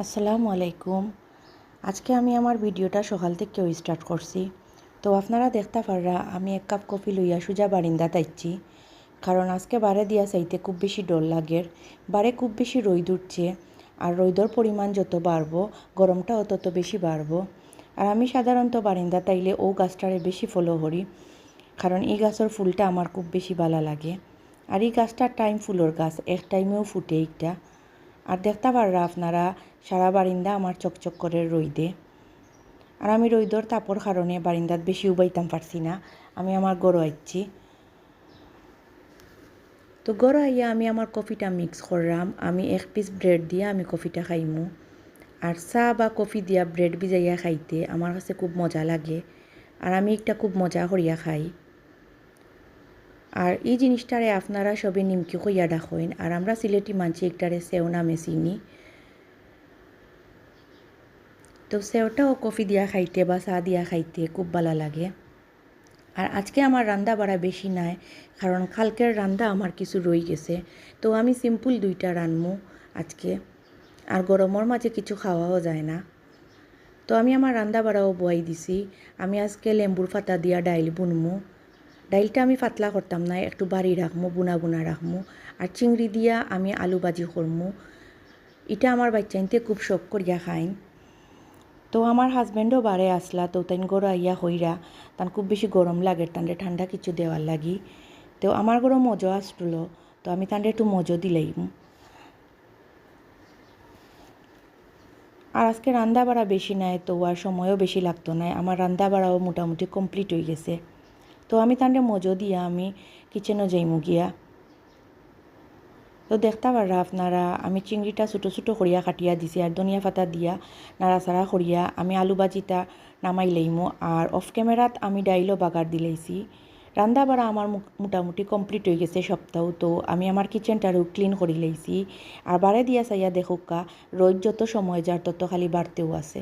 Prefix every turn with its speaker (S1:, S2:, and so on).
S1: আসসালামু আলাইকুম। আজকে আমি আমার ভিডিওটা সকাল থেকে স্টার্ট করছি। তো আপনারা দেখতে পাররা আমি এক কাপ কফি লইয়া সোজা বারিন্দাত আইছি, কারণ আজকে বারে দিয়া চাইতে খুব বেশি ডর লাগের। বারে খুব বেশি রোদ উঠছে, আর রোদর পরিমাণ যত বাড়বো গরমটাও তত বেশি বাড়বো। আর আমি সাধারণত বারিন্দাত আইলে ও গাছটারে বেশি ফলো করি, কারণ এই গাছের ফুলটা আমার খুব বেশি ভালো লাগে। আর এই গাছটার টাইম ফুলের গাছ, এক টাইমেও ফুটে এইটা। আর দেখতে পাররা আপনারা সারা বারিন্দা আমার চকচক করে রইদে। আর আমি রইদর তাপর কারণে বারিন্দাত বেশি উবাইতাম পারছি না, আমি আমার গড় আইছি। তো গড় আইয়া আমি আমার কফিটা মিক্স করলাম। আমি এক পিস ব্রেড দিয়া আমি কফিটা খাইমু। আর চা বা কফি দিয়া ব্রেড ভিজাইয়া খাইতে আমার কাছে খুব মজা লাগে, আর আমি একটা খুব মজা করিয়া খাই। আর এই জিনিসটারে আপনারা সবে নিমকি কইয়া ডাকেন, আর আমরা সিলেটি মানছি একটারে সেও নামে চিনি। তো সেওটাও কফি দিয়া খাইতে বা চা দিয়া খাইতে খুব ভালো লাগে। আর আজকে আমার রান্না বাড়া বেশি নাই, কারণ কালকের রান্না আমার কিছু রয়ে গেছে। তো আমি সিম্পল দুইটা রানমু আজকে, আর গরমের মাঝে কিছু খাওয়াও যায় না। তো আমি আমার রান্না বাড়াও বয়াই দিছি। আমি আজকে লেম্বুর পাতা দিয়া ডাইল বুনমু। ডাইলটা আমি পাতলা করতাম না, একটু বাড়ি রাখমু, বুনা বুনা রাখমু। আর চিংড়ি দিয়া আমি আলু ভাজি করমু। এটা আমার বাচ্চাইনতে খুব শখ করিয়া খাইন। তো আমার হাজব্যান্ডও বারে আসলা, তো তাইন গরো আইয়া হইরা তান খুব বেশি গরম লাগে, তানরে ঠান্ডা কিছু দেওয়ার লাগি। তো আমার গরো মজো আসছিল, তো আমি তানরে একটু মজো দিলাইম। আর আজকে রান্না বাড়া বেশি নাই, তো আর সময়ও বেশি লাগতো না, আমার রান্না বাড়াও মোটামুটি কমপ্লিট হয়ে গেছে। তো আমি তানরে মজো দিয়া আমি কিচেনও যাইমু গিয়া। তো দেখতে পাররা আপনারা আমি চিংড়িটা ছোটো ছোটো করিয়া কাটিয়া দিছি, আর ধনিয়া পাতা দিয়া নাড়াচাড়া করিয়া আমি আলু ভাজিটা নামাই লইমু। আর অফ ক্যামেরাত আমি ডাইলও বাগার দিলাইছি। রান্না বাড়া আমার মোটামুটি কমপ্লিট হয়ে গেছে সপ্তাহ। তো আমি আমার কিচেনটারও ক্লিন করি লাইছি। আর বারে দিয়া চাইয়া দেখুকা রোজ যত সময় যার তত খালি বাড়তেও আছে।